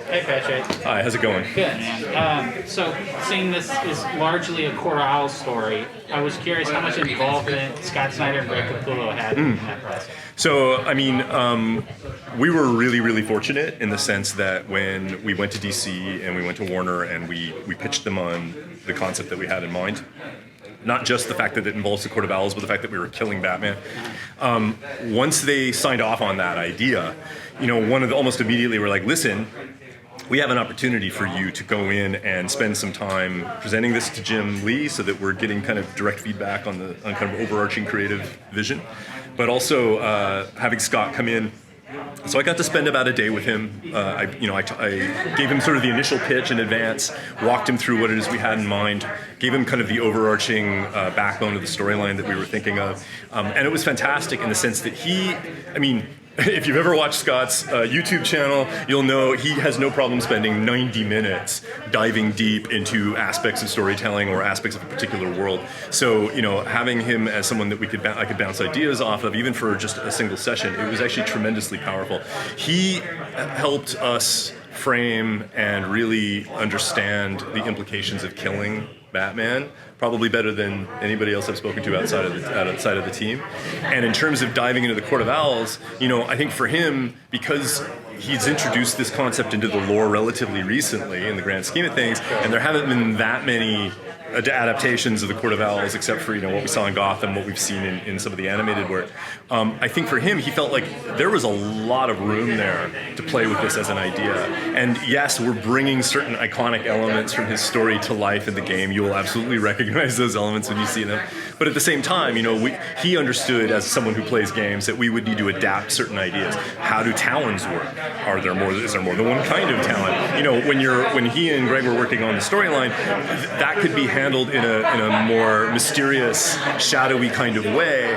Hey, Patrick. Hi, how's it going? Good, man. So, seeing this is largely a Court of Owls story, I was curious how much involvement Scott Snyder and Greg Capullo had in that process. So, I mean, we were really, really fortunate in the sense that when we went to DC and we went to Warner and we pitched them on the concept that we had in mind, not just the fact that it involves the Court of Owls, but the fact that we were killing Batman. Once they signed off on that idea, almost immediately were like, listen, we have an opportunity for you to go in and spend some time presenting this to Jim Lee so that we're getting kind of direct feedback on kind of overarching creative vision, but also having Scott come in. So I got to spend about a day with him. I gave him sort of the initial pitch in advance, walked him through what it is we had in mind, gave him kind of the overarching backbone of the storyline that we were thinking of. And it was fantastic in the sense that if you've ever watched Scott's YouTube channel, you'll know he has no problem spending 90 minutes diving deep into aspects of storytelling or aspects of a particular world. So, having him as someone that I could bounce ideas off of, even for just a single session, it was actually tremendously powerful. He helped us frame and really understand the implications of killing Batman, probably better than anybody else I've spoken to outside of the team. And in terms of diving into the Court of Owls, I think for him, because he's introduced this concept into the lore relatively recently in the grand scheme of things, and there haven't been that many adaptations of the Court of Owls except for what we saw in Gotham, what we've seen in some of the animated work. I think for him, he felt like there was a lot of room there to play with this as an idea. And yes, we're bringing certain iconic elements from his story to life in the game. You will absolutely recognize those elements when you see them. But at the same time, he understood as someone who plays games that we would need to adapt certain ideas. How do talons work? Is there more than one kind of talon? When he and Greg were working on the storyline, that could be handled in a more mysterious, shadowy kind of way,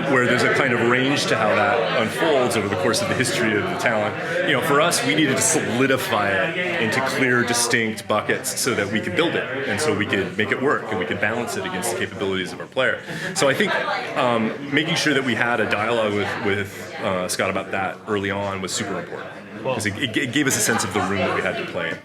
where there's a kind of range to how that unfolds over the course of the history of the talent. For us, we needed to solidify it into clear, distinct buckets so that we could build it, and so we could make it work, and we could balance it against the capabilities of our player. So I think making sure that we had a dialogue with Scott about that early on was super important, because it gave us a sense of the room that we had to play in.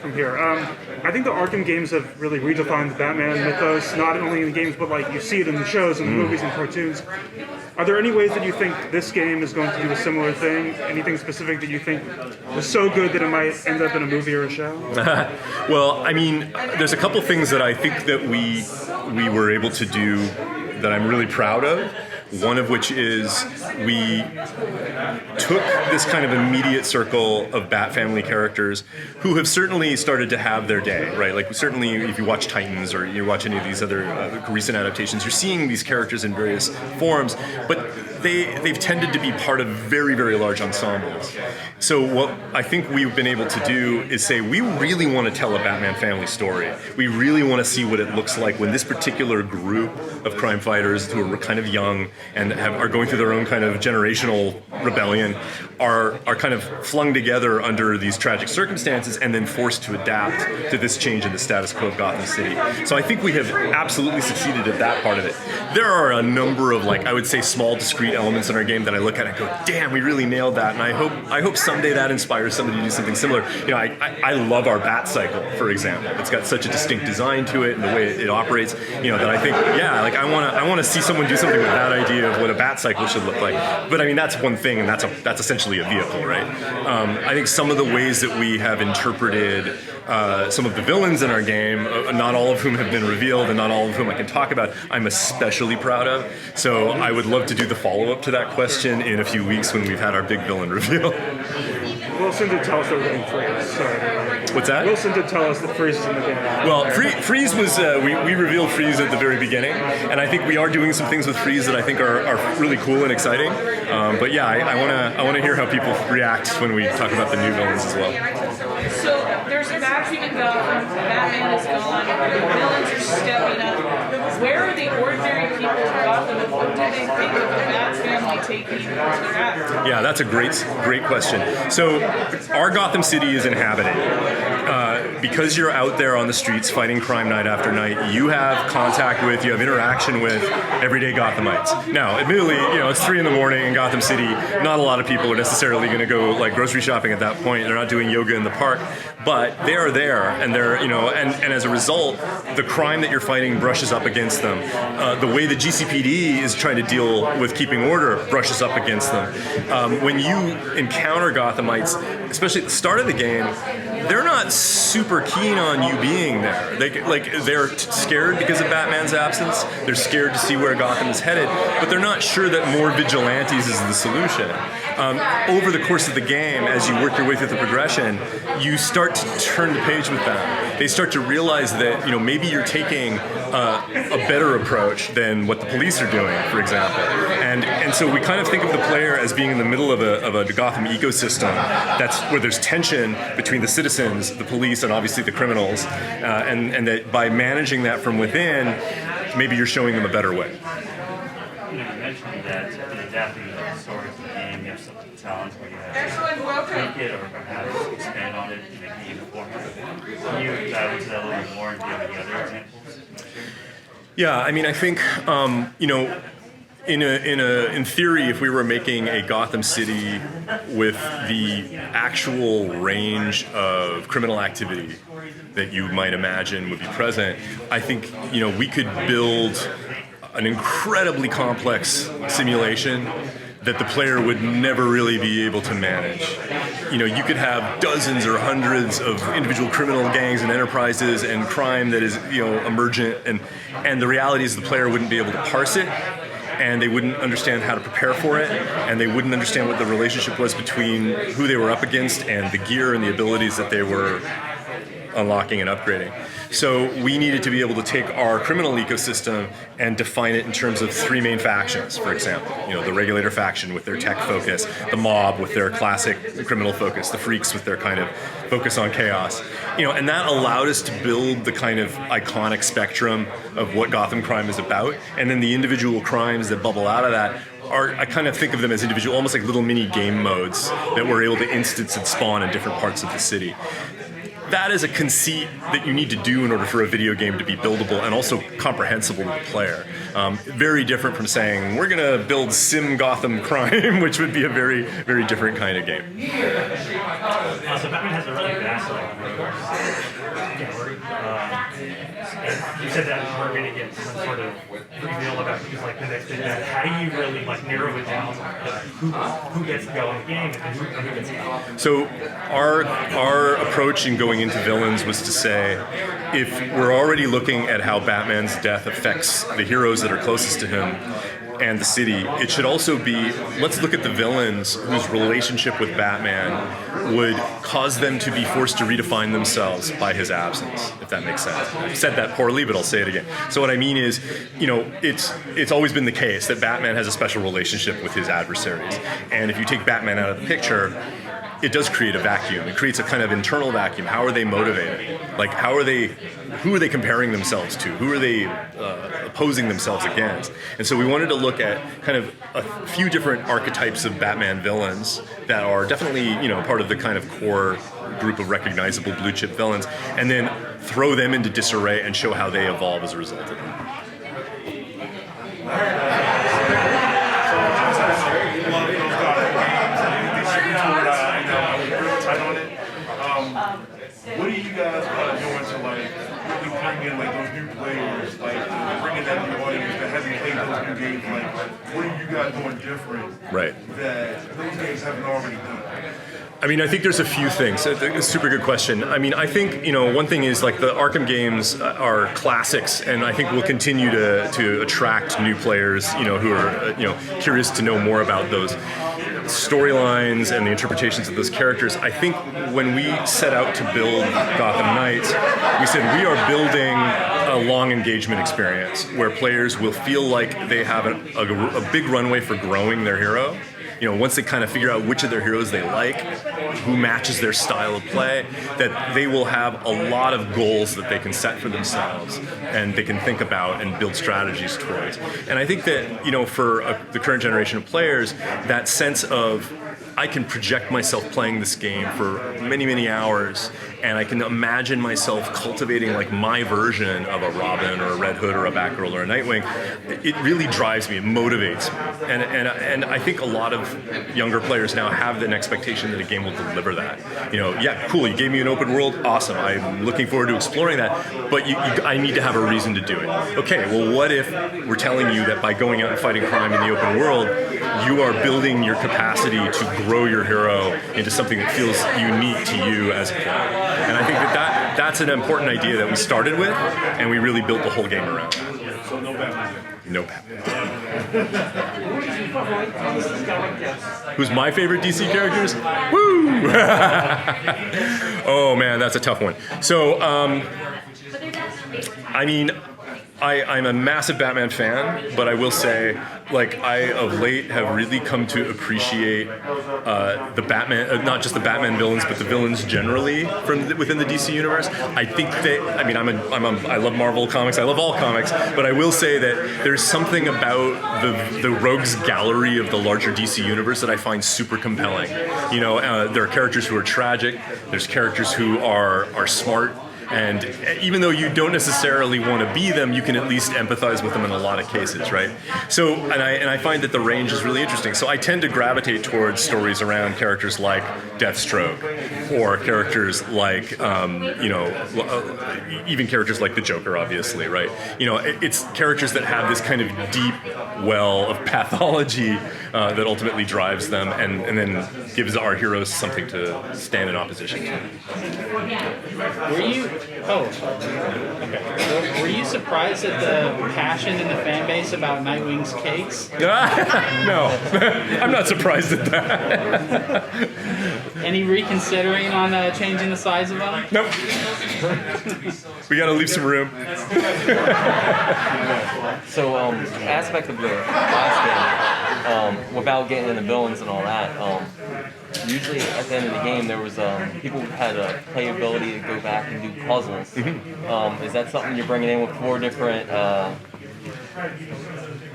From here. I think the Arkham games have really redefined the Batman mythos, not only in the games, but you see it in the shows and the movies and cartoons. Are there any ways that you think this game is going to do a similar thing? Anything specific that you think was so good that it might end up in a movie or a show? Well, there's a couple things that I think that we were able to do that I'm really proud of. One of which is we took this kind of immediate circle of Bat family characters who have certainly started to have their day, right? Certainly if you watch Titans or you watch any of these other recent adaptations, you're seeing these characters in various forms, but they've tended to be part of very, very large ensembles. So what I think we've been able to do is say, we really want to tell a Batman family story. We really want to see what it looks like when this particular group of crime fighters who are kind of young and are going through their own kind of generational rebellion are kind of flung together under these tragic circumstances and then forced to adapt to this change in the status quo of Gotham City. So I think we have absolutely succeeded at that part of it. There are a number of, I would say, small, discrete elements in our game that I look at and go, damn, we really nailed that. And I hope someday that inspires somebody to do something similar. I love our Bat Cycle, for example. It's got such a distinct design to it and the way it operates, that I think, I want to see someone do something with that idea of what a Bat Cycle should look like. But that's one thing, and that's essentially a vehicle, right? I think some of the ways that we have interpreted some of the villains in our game, not all of whom have been revealed and not all of whom I can talk about, I'm especially proud of. So I would love to do the follow-up to that question in a few weeks when we've had our big villain reveal. Wilson did tell us that we're getting Freeze. So. What's that? Wilson did tell us that Freeze is in the game. Well, Freeze was, we revealed Freeze at the very beginning, and I think we are doing some things with Freeze that I think are really cool and exciting. But yeah, I want to hear how people react when we talk about the new villains as well. So there's a vacuum in Gotham, Batman is gone, the villains are stepping up. Where are the ordinary people of Gotham, and what do they think of the Bat family taking where they're at? Yeah, that's a great question. So our Gotham City is inhabited. because you're out there on the streets fighting crime night after night, you have contact with, you have interaction with everyday Gothamites. Now, admittedly, it's 3 in the morning in Gotham City. Not a lot of people are necessarily going to go like grocery shopping at that point. They're not doing yoga in the park, but they are there, and they're, and as a result, the crime that you're fighting brushes up against them. The way the GCPD is trying to deal with keeping order brushes up against them. When you encounter Gothamites, especially at the start of the game, they're not super keen on you being there. They're scared because of Batman's absence. They're scared to see where Gotham is headed, but they're not sure that more vigilantes is the solution. Over the course of the game, as you work your way through the progression, you start to turn the page with them. They start to realize that maybe you're taking a better approach than what the police are doing, for example. And so we kind of think of the player as being in the middle of a Gotham ecosystem. That's where there's tension between the citizens, the police, and obviously the criminals. And that by managing that from within, maybe you're showing them a better way. You mentioned that in adapting the story to the game, you have some talent where you have to tweak it or perhaps expand on it to make it even more. Can you dive into that a little bit more and give any other examples? Yeah, I think in theory, if we were making a Gotham City with the actual range of criminal activity that you might imagine would be present, I think we could build an incredibly complex simulation that the player would never really be able to manage. You could have dozens or hundreds of individual criminal gangs and enterprises and crime that is, emergent, and the reality is the player wouldn't be able to parse it, and they wouldn't understand how to prepare for it, and they wouldn't understand what the relationship was between who they were up against and the gear and the abilities that they were unlocking and upgrading. So we needed to be able to take our criminal ecosystem and define it in terms of 3 main factions, for example. The regulator faction with their tech focus, the mob with their classic criminal focus, the freaks with their kind of focus on chaos. And that allowed us to build the kind of iconic spectrum of what Gotham crime is about. And then the individual crimes that bubble out of that I kind of think of them as individual, almost like little mini game modes that we're able to instance and spawn in different parts of the city. That is a conceit that you need to do in order for a video game to be buildable and also comprehensible to the player. Very different from saying, we're going to build Sim Gotham Crime, which would be a very, very different kind of game. So Batman has a really vast you said that we're going to get some sort of reveal about who's like the next big bad. How do you really narrow it down who gets to go in the game and who gets to go? So our approach in going into villains was to say, if we're already looking at how Batman's death affects the heroes that are closest to him and the city, it should also be, let's look at the villains whose relationship with Batman would cause them to be forced to redefine themselves by his absence, if that makes sense. I've said that poorly, but I'll say it again. So what I mean is, it's always been the case that Batman has a special relationship with his adversaries. And if you take Batman out of the picture, it does create a vacuum. It creates a kind of internal vacuum. How are they motivated? Who are they comparing themselves to? Who are they opposing themselves against? And so we wanted to look at kind of a few different archetypes of Batman villains that are definitely, part of the kind of core group of recognizable blue chip villains, and then throw them into disarray and show how they evolve as a result of that. What are you guys doing to really bring in those new players, bringing that new audience that hasn't played those new games? What are you guys doing different that those games haven't already done? I think there's a few things. It's a super good question. I think, one thing is the Arkham games are classics, and I think we'll continue to attract new players, who are, curious to know more about those storylines and the interpretations of those characters. I think when we set out to build Gotham Knights, we said we are building a long engagement experience where players will feel like they have a big runway for growing their hero. Once they kind of figure out which of their heroes they like, who matches their style of play, that they will have a lot of goals that they can set for themselves and they can think about and build strategies towards. And I think that, for the current generation of players, that sense of I can project myself playing this game for many, many hours and I can imagine myself cultivating like my version of a Robin or a Red Hood or a Batgirl or a Nightwing, it really drives me, it motivates me. And I think a lot of younger players now have an expectation that a game will deliver that. You know, yeah, cool, you gave me an open world, awesome, I'm looking forward to exploring that, but I need to have a reason to do it. Okay, well what if we're telling you that by going out and fighting crime in the open world, you are building your capacity to grow your hero into something that feels unique to you as a player. And I think that's an important idea that we started with, and we really built the whole game around that. So no Batman. No Batman. Who's my favorite DC characters? Woo! Oh man, that's a tough one. So, I mean, I'm a massive Batman fan, but I will say, like, I of late have really come to appreciate the Batman, not just the Batman villains, but the villains generally from within the DC universe. I think that, I mean, I love Marvel comics, I love all comics, but I will say that there's something about the rogues gallery of the larger DC universe that I find super compelling. You know, there are characters who are tragic, there's characters who are smart. And even though you don't necessarily want to be them, you can at least empathize with them in a lot of cases, right? So, and I find that the range is really interesting. So I tend to gravitate towards stories around characters like Deathstroke, or characters like, you know, even characters like the Joker, obviously, right? You know, it's characters that have this kind of deep well of pathology that ultimately drives them, and then gives our heroes something to stand in opposition to. Were you? Oh, okay. Were you surprised at the passion in the fan base about Nightwing's cakes? No, I'm not surprised at that. Any reconsidering on changing the size of them? Nope. We gotta leave some room. So, aspect of the last game, without getting into villains and all that, usually at the end of the game there was people had a playability to go back and do puzzles. Mm-hmm. Is that something you're bringing in with 4 different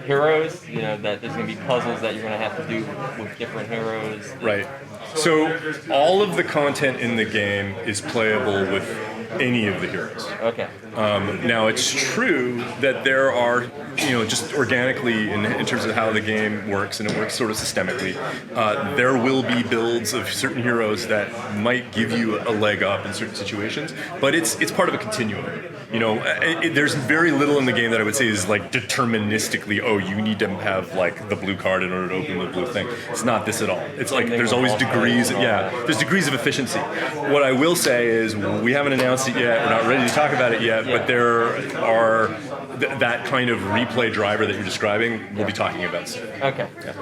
heroes? You know, that there's going to be puzzles that you're going to have to do with different heroes? Right. So all of the content in the game is playable with any of the heroes. Okay. Now it's true that there are, you know, just organically in terms of how the game works, and it works sort of systemically, there will be builds of certain heroes that might give you a leg up in certain situations, but it's part of a continuum. You know, there's very little in the game that I would say is like deterministically, oh, you need to have like the blue card in order to open the blue thing. It's not this at all. It's like there's always degrees, there's degrees of efficiency. What I will say is we haven't announced it yet, we're not ready to talk about it yet, but there are that kind of replay driver that you're describing, we'll be talking about soon. Okay. Yeah.